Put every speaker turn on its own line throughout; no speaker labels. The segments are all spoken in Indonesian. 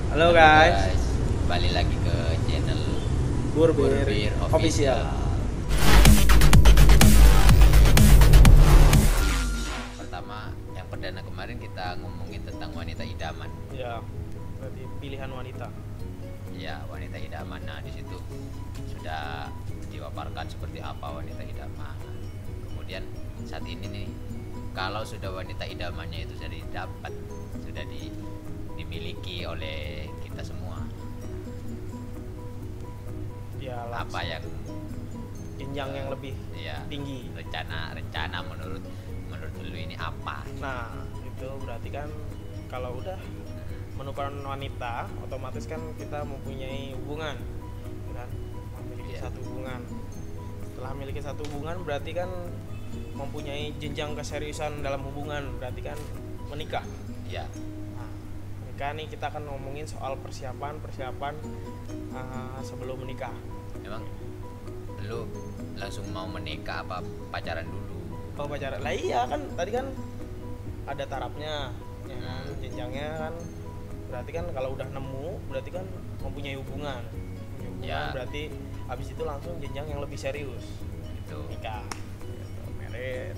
Halo
Halo
guys,
guys, balik lagi ke channel
Burbir
Burbir
Official.
Pertama, yang perdana kemarin kita ngomongin tentang wanita idaman.
Ya, berarti pilihan wanita.
Ya, wanita idaman. Nah, di situ sudah dipaparkan seperti apa wanita idaman. Kemudian saat ini nih, kalau sudah wanita idamannya itu sudah didapat, sudah dimiliki oleh kita semua.
Ya,
Apa yang
jenjang yang lebih
ya
tinggi.
rencana menurut lu ini apa?
Nah, itu berarti kan kalau udah menemukan wanita, otomatis kan kita mempunyai hubungan, kan? Memiliki
Iya.
satu hubungan. Setelah memiliki satu hubungan, berarti kan mempunyai jenjang keseriusan dalam hubungan, berarti kan menikah.
Ya,
Nah, menikah nih kita akan ngomongin soal persiapan sebelum menikah.
memang lu langsung mau menikah apa pacaran dulu?
Oh, pacaran lah, iya kan tadi kan ada tarafnya, ya kan, jenjangnya kan, berarti kan kalau udah nemu berarti kan mempunyai hubungan.
Ya.
Berarti habis itu langsung jenjang yang lebih serius,
Itu
nikah gitu, married.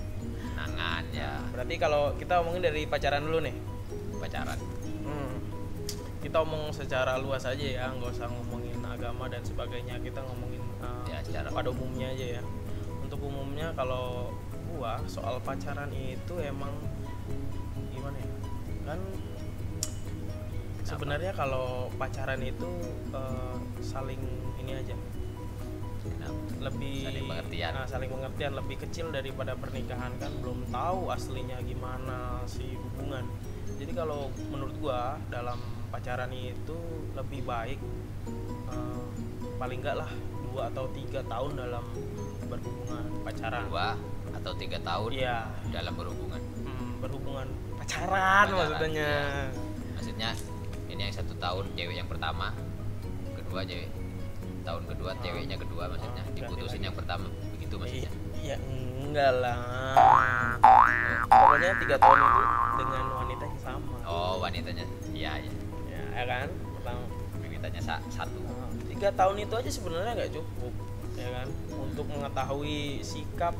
nangan ya,
Berarti kalau kita omongin dari pacaran dulu nih.
pacaran.
Kita omong secara luas aja ya, nggak usah ngomongin agama dan sebagainya, kita ngomongin
Ya, secara
pada umumnya aja ya. Untuk umumnya kalau gua soal pacaran itu emang gimana ya, kan sebenarnya kalau pacaran itu saling ini aja,
Kenapa?
lebih
Saling pengertian.
saling pengertian, lebih kecil daripada pernikahan, kan belum tahu aslinya gimana si hubungan. Jadi kalau menurut gua dalam pacaran itu lebih baik paling enggak lah 2 atau 3 tahun dalam berhubungan pacaran.
2 atau 3 tahun
Iya,
dalam berhubungan.
berhubungan
Pacaran,
pacaran maksudnya.
iya. Maksudnya ini yang 1 tahun cewek yang pertama, kedua cewek tahun kedua ceweknya kedua, maksudnya
ganti
diputusin
lagi.
yang pertama, begitu maksudnya.
Iya, enggak lah. Pokoknya 3 tahun itu dengan wanita yang sama.
Oh, wanitanya, iya ya,
Ya kan? Pertama.
wanitanya satu.
3 tahun itu aja sebenarnya nggak cukup, ya kan? Untuk mengetahui sikap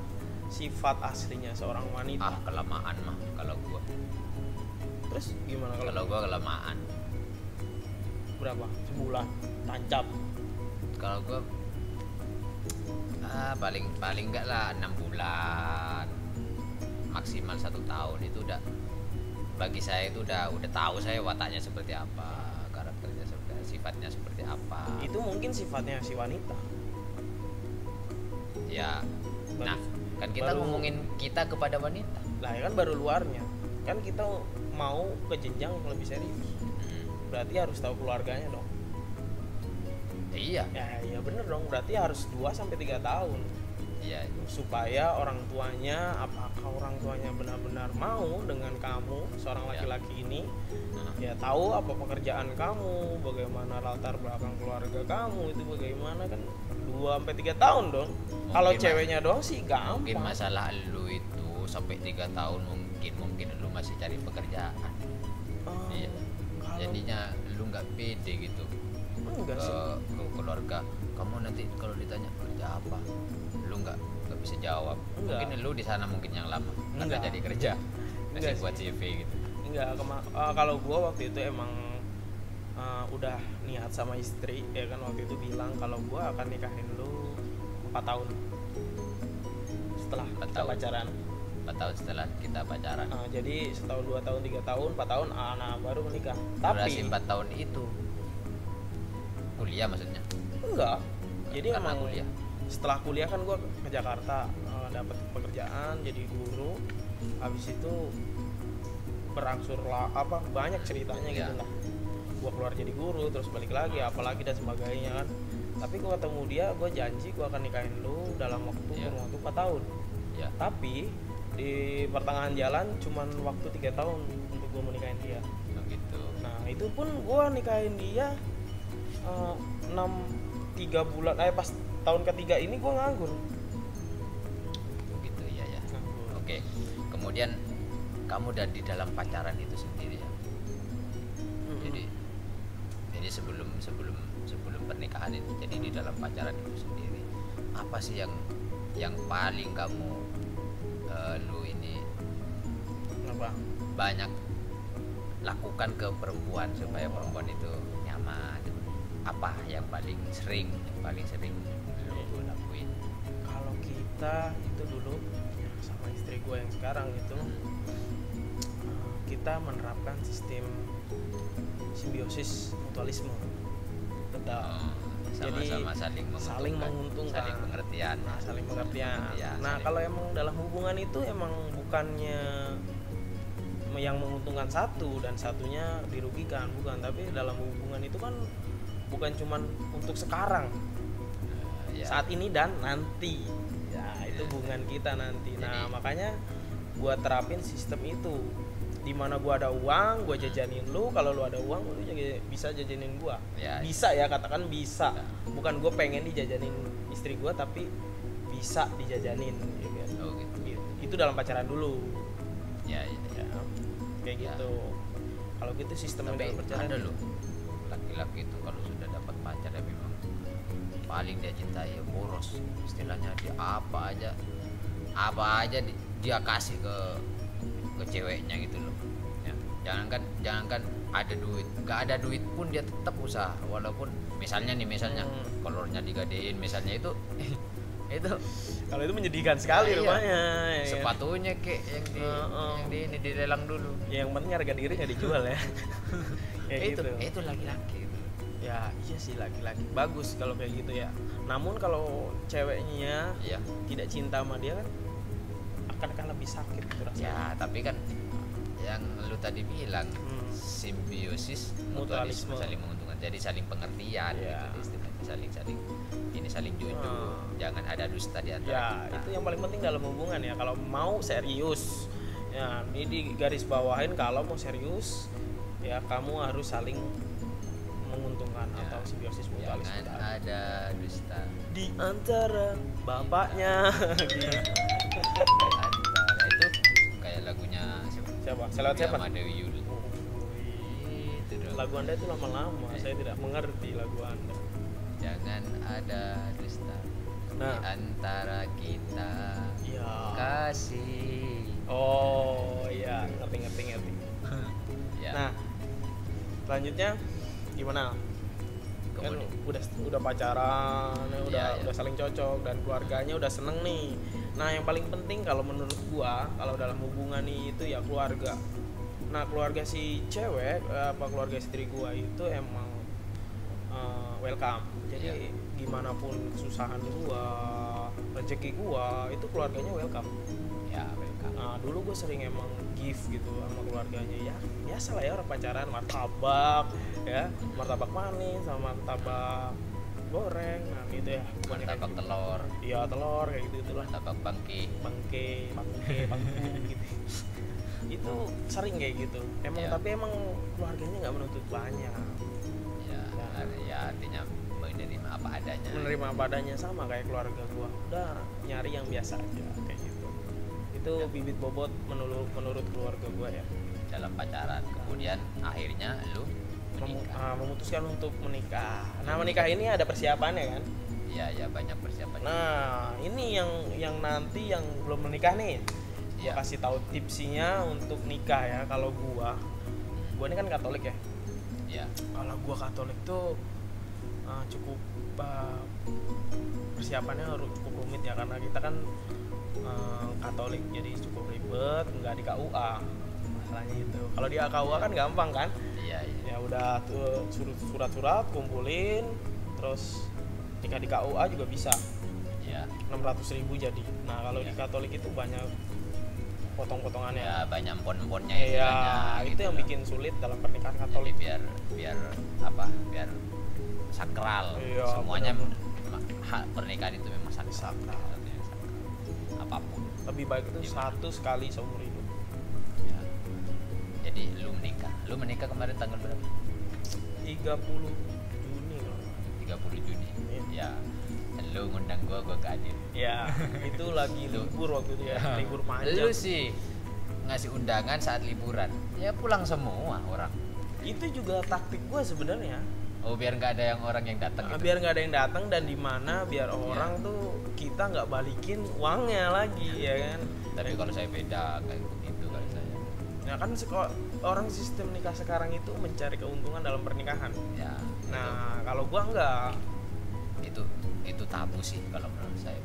sifat aslinya seorang wanita.
Kelamaan mah kalau gua.
Terus gimana
Kalau gua kelamaan.
berapa? Sebulan tancap.
Kalau gua paling paling enggak lah 6 bulan, maksimal 1 tahun itu udah, bagi saya itu udah tahu saya wataknya seperti apa, karakternya seperti, sifatnya seperti apa.
Itu mungkin sifatnya si wanita.
Ya,
Baru-
nah kan kita
baru-
ngomongin kita kepada wanita.
Lah ya kan baru luarnya. Kan kita mau ke jenjang yang lebih serius. Berarti harus tahu keluarganya dong.
Iya,
Ya bener dong. Berarti harus 2 sampai 3 tahun.
iya,
Supaya orang tuanya, apakah orang tuanya benar-benar mau dengan kamu seorang
Ya.
laki-laki ini,
Nah,
ya tahu apa pekerjaan kamu, bagaimana latar belakang keluarga kamu itu bagaimana, kan 2 sampai 3 tahun dong. Kalau
Mungkin
ceweknya doang sih
mungkin
gampang.
masalah lu itu sampai 3 tahun, mungkin lu masih cari pekerjaan.
Oh,
Iya,
kalau
jadinya lu nggak pede gitu
enggak sih.
ke keluarga kamu. Nanti kalau ditanya kerja apa, lu nggak bisa jawab.
Enggak.
Mungkin lu di sana mungkin yang lama nggak
Enggak.
jadi kerja,
Enggak
masih buat
sih.
CV gitu.
Enggak, kalau gua waktu itu emang udah niat sama istri, ya kan, waktu itu bilang kalau gua akan nikahin lu 4 tahun setelah
4
kita
tahun.
pacaran.
4 tahun setelah kita pacaran.
Jadi setahun, 2 tahun, 3 tahun, 4 tahun, nah baru menikah.
Durasi
Tapi
4 tahun itu kuliah maksudnya.
enggak. Jadi
Karena
emang
kuliah.
setelah kuliah kan gua ke Jakarta, dapat pekerjaan jadi guru. Habis itu berangsur lah banyak ceritanya
Ya.
gitu lah. Gua keluar jadi guru, terus balik lagi, apalagi dan sebagainya kan. Tapi gua ketemu dia, gua janji gua akan nikahin lu dalam waktu
Ya.
kurun waktu 4 tahun.
Ya,
Tapi di pertengahan jalan cuman waktu 3 tahun untuk gua menikahin dia.
begitu.
Nah itu pun gue nikahin dia 3 bulan, pas tahun ketiga ini gue nganggur.
Begitu ya ya.
Nganggur.
Oke. Kemudian kamu udah di dalam pacaran itu sendiri ya. Jadi sebelum sebelum pernikahan ini. Jadi di dalam pacaran itu sendiri apa sih yang paling kamu lu ini
Apa?
banyak lakukan ke perempuan supaya perempuan itu nyaman? Apa yang paling sering lu lakuin?
Kalau kita itu dulu ya, sama istri gue yang sekarang itu kita menerapkan sistem simbiosis mutualisme. Betul.
Sama-sama saling menguntungkan, saling pengertian.
Saling pengertian. Nah,
saling
kalau emang dalam hubungan itu emang bukannya yang menguntungkan satu dan satunya dirugikan, bukan, tapi dalam hubungan itu kan bukan cuman untuk sekarang, saat ini dan nanti. Ya, itu hubungan kita nanti. Nah, makanya gua terapin sistem itu. Dimana gua ada uang, gua jajanin lu. Kalau lu ada uang, lu juga bisa jajanin gua. Bisa ya, katakan bisa. Bukan gua pengen dijajanin istri gua, tapi bisa dijajanin gitu. Itu dalam pacaran dulu. Ya. Kayak gitu. Kalau gitu sistemnya dalam pacaran.
Ada loh laki-laki itu kalau sudah dapat pacar ya memang paling dia cintai ya boros. Istilahnya dia apa aja dia kasih ke ceweknya gitu loh ya. Jangankan ada duit, nggak ada duit pun dia tetap usaha, walaupun misalnya kolornya digadein misalnya itu
kalau itu menyedihkan sekali rupanya.
Sepatunya kek yang ini dilelang dulu.
Ya, yang penting harga diri nggak dijual ya.
Kayak itu laki-laki itu.
Ya iya sih, laki-laki bagus kalau kayak gitu ya. Namun kalau ceweknya tidak cinta sama dia kan lebih sakit gitu rasanya.
Ya tapi kan yang lu tadi bilang simbiosis mutualisme, saling menguntungkan, jadi saling pengertian gitu istilahnya, saling jujur, jangan ada dusta di antara kita.
Itu yang paling penting dalam hubungan ya. Kalau mau serius ya, ini di garis bawahin, kalau mau serius ya kamu harus saling menguntungkan atau simbiosis mutualisme.
Jangan ada dusta
di antara bapaknya gitu.
Itu kayak lagunya
siapa? Siapa?
Dewi Yul.
Lagu Anda itu lama-lama saya tidak mengerti lagu Anda.
Jangan ada dusta di antara kita. Kasih.
Oh iya, ngerti. Nah, selanjutnya gimana? Kan udah pacaran, udah saling cocok dan keluarganya udah seneng nih. Nah, yang paling penting kalau menurut gua kalau dalam hubungan nih itu ya keluarga. Nah, keluarga si cewek keluarga istri gua itu emang welcome. Jadi gimana pun kesusahan gua, rezeki gua, itu keluarganya welcome.
Ya, welcome.
Nah, dulu gue sering emang gift gitu sama keluarganya. Ya biasa lah ya orang pacaran, martabak manis sama martabak goreng, nah gitu ya.
Martabak
gitu.
Telur.
Iya, telur kayak gitu lah.
Martabak bangke
gitu. Itu sering kayak gitu. Tapi emang keluarganya nggak menuntut banyak.
Ya artinya menerima apa adanya.
Sama kayak keluarga gua. Udah nyari yang biasa aja kayak gitu. Itu bibit bobot menurut keluarga gua ya.
Dalam pacaran, kemudian akhirnya lu
memutuskan untuk menikah. Nah, menikah ini ada persiapannya kan?
Iya, banyak persiapannya.
Nah, ini yang nanti yang belum menikah nih. Gua kasih tahu tipsinya untuk nikah ya. Kalau gua ini kan Katolik ya.
Iya.
Kalau gua Katolik tuh cukup persiapannya harus cukup rumit ya, karena kita kan Katolik, jadi cukup ribet, nggak di KUA masalahnya itu. Kalau di KUA kan gampang kan?
Iya.
Ya udah tuh surat-surat kumpulin, terus nikah di KUA juga bisa.
Iya.
600.000 jadi. Nah, kalau di Katolik itu banyak potong-potongannya.
Ya, banyak pon-ponnya
itu yang bikin sulit dalam pernikahan Katolik.
Jadi biar sakral. Semuanya pernikahan itu memang sakral. Apapun.
Lebih baik itu satu sekali seumur hidup.
Ya. Jadi lu menikah kemarin tanggal berapa?
30 Juni loh.
30 Juni. Ya. Lu ngundang gua gak hadir.
Ya, itu lagi libur waktu itu ya, libur panjang.
Lu sih ngasih undangan saat liburan. Ya pulang semua orang.
Itu juga taktik gua sebenarnya.
Oh, biar nggak ada yang orang yang datang gitu.
Biar nggak ada yang datang, dan di mana biar orang tuh kita nggak balikin uangnya lagi ya kan.
Tapi kalau saya beda kayak begitu kalau saya.
Nah kan orang sistem nikah sekarang itu mencari keuntungan dalam pernikahan.
Ya.
Nah kalau gua enggak.
Itu tabu sih kalau menurut saya.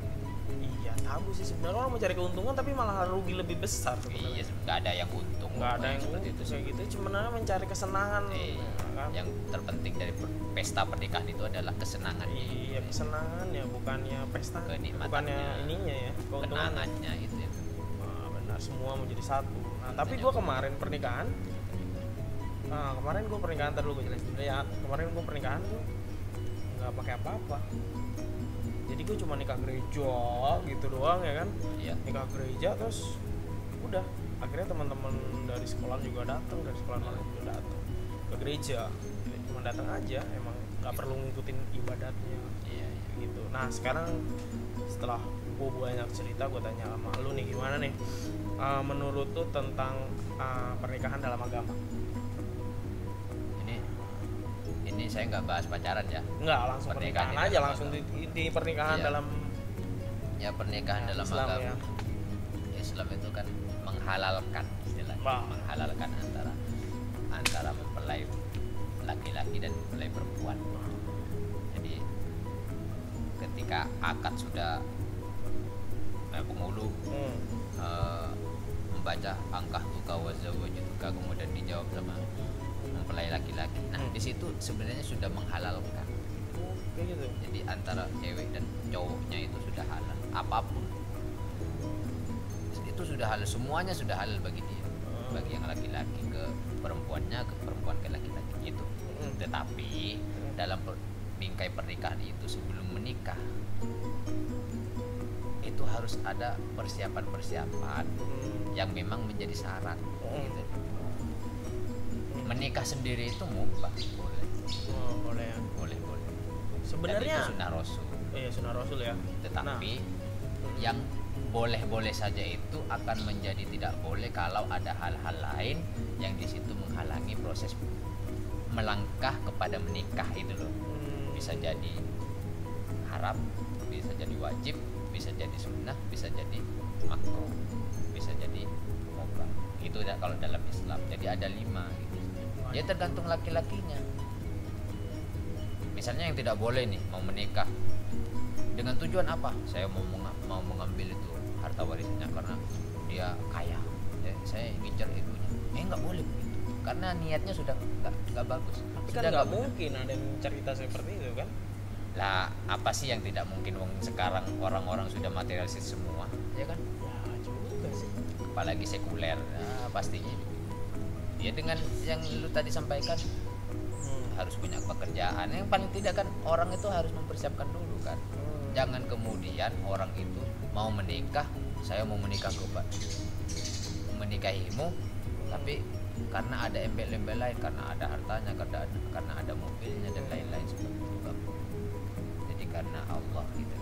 Iya tabu sih sebenarnya, orang mencari keuntungan tapi malah rugi lebih besar
Iya,
sebenarnya.
nggak ada yang untung.
Nggak ada yang
seperti itu
kayak gitu, sebenarnya mencari kesenangan. Kan?
Yang terpenting dari pesta pernikahan itu adalah kesenangan.
Iya kesenangannya, bukannya pesta, bukannya ininya ya,
keuntungannya itu ya.
Benar, semua menjadi satu. Nah tapi gue kemarin pernikahan, ntar dulu gue jelasin dulu ya. Kemarin gue pernikahan tuh nggak pakai apa-apa, jadi gue cuma nikah gereja gitu doang ya kan.
Iya.
Nikah gereja terus udah, akhirnya teman-teman dari sekolah juga datang, dari sekolah lain juga datang ke gereja. Jadi cuma datang aja, emang nggak perlu ngikutin ibadatnya.
Iya.
Gitu. Nah sekarang setelah gue banyak cerita, gue tanya sama lu nih, gimana nih menurut tuh tentang pernikahan dalam agama?
Ini saya nggak bahas pacaran ya.
Nggak, langsung pernikahan aja, langsung di pernikahan dalam
ya, pernikahan dalam
Islam
agama.
Ya.
Islam itu kan menghalalkan istilahnya, menghalalkan antara mempelai laki-laki dan mempelai perempuan. Jadi ketika akad sudah penghulu membaca angkah tuka wa zawajtuka, kemudian dijawab sama mempelai laki-laki. Nah, di situ sebenarnya sudah menghalalkan.
Gitu.
Jadi antara cewek dan cowoknya itu sudah halal. Apapun itu sudah halal, semuanya sudah halal bagi dia. Bagi yang laki-laki ke perempuannya, ke perempuan ke laki-laki gitu. Tetapi dalam bingkai pernikahan itu sebelum menikah itu harus ada persiapan-persiapan yang memang menjadi syarat gitu. Menikah sendiri itu mubah, boleh.
Sebenarnya
itu sunnah Rasul.
Iya, sunnah Rasul ya.
Tetapi yang boleh-boleh saja itu akan menjadi tidak boleh kalau ada hal-hal lain yang di situ menghalangi proses melangkah kepada menikah itu loh. Bisa jadi haram, bisa jadi wajib, bisa jadi sunnah, bisa jadi makruh, bisa jadi mubah. Itu kalau dalam Islam. Jadi ada 5 gitu. Ya tergantung laki-lakinya. Misalnya yang tidak boleh nih mau menikah dengan tujuan apa? Saya mau mengambil itu harta warisannya karena dia kaya. Ya, saya ngincer itunya. Nggak boleh begitu. Karena niatnya sudah nggak bagus.
Tapi kan nggak mungkin ada yang cerita seperti itu kan?
Lah, apa sih yang tidak mungkin? Sekarang orang-orang sudah materialistis semua, ya kan?
Ya juga sih.
Apalagi sekuler, pastinya. Ya dengan yang lu tadi sampaikan, harus punya pekerjaan. Yang paling tidak kan orang itu harus mempersiapkan dulu kan. Jangan kemudian orang itu mau menikah, saya mau menikah menikahimu, tapi karena ada embel-embel lain, karena ada hartanya, karena ada mobilnya dan lain-lain seperti itu. Jadi karena Allah gitu.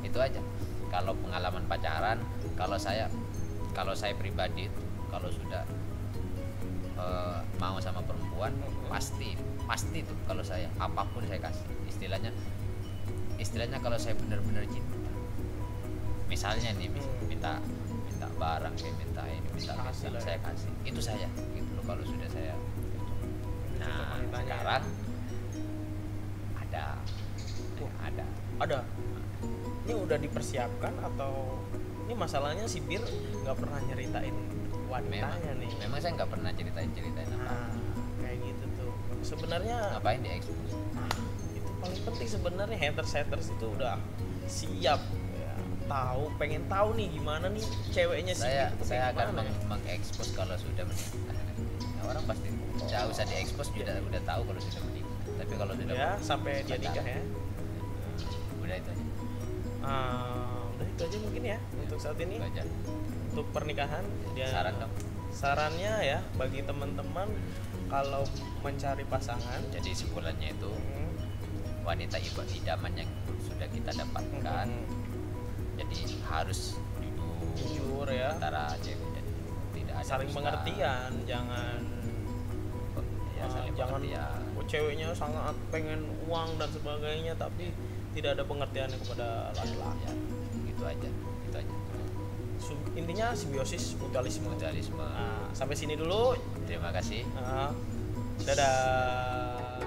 Itu aja. Kalau pengalaman pacaran, kalau saya pribadi kalau sudah mau sama perempuan pasti tuh kalau saya apapun saya kasih. Istilahnya kalau saya benar-benar cinta, misalnya nih minta barang, kayak minta kasih, saya kasih. Itu saya gitu loh kalau sudah saya. Nah sekarang ada ini udah dipersiapkan atau ini masalahnya si Bir nggak pernah nyeritain wanitanya nih? Memang saya nggak pernah ceritain apa.
Kayak gitu tuh sebenarnya
ngapain diekspos?
Itu paling penting sebenarnya. Haters itu udah siap ya, pengen tahu nih gimana nih ceweknya si Bir.
Saya akan mengekspos kalau sudah menikah. Orang pasti nggak usah diekspos, udah tahu kalau sudah menikah. Tapi kalau sudah
ya sampai dia nikah ya
udah itu aja.
Udah itu aja mungkin ya untuk saat ini. Untuk pernikahan dia sarannya ya bagi teman-teman kalau mencari pasangan,
jadi sebulannya itu wanita idaman yang sudah kita dapatkan, jadi harus
jujur ya
antara cewek dan tidak ada
saling pengertian, jangan ceweknya sangat pengen uang dan sebagainya, tapi tidak ada pengertiannya kepada laki-laki.
Ya, gitu aja.
Intinya simbiosis mutualisme.
Mutualisme.
Sampai sini dulu.
Terima kasih.
Dadah.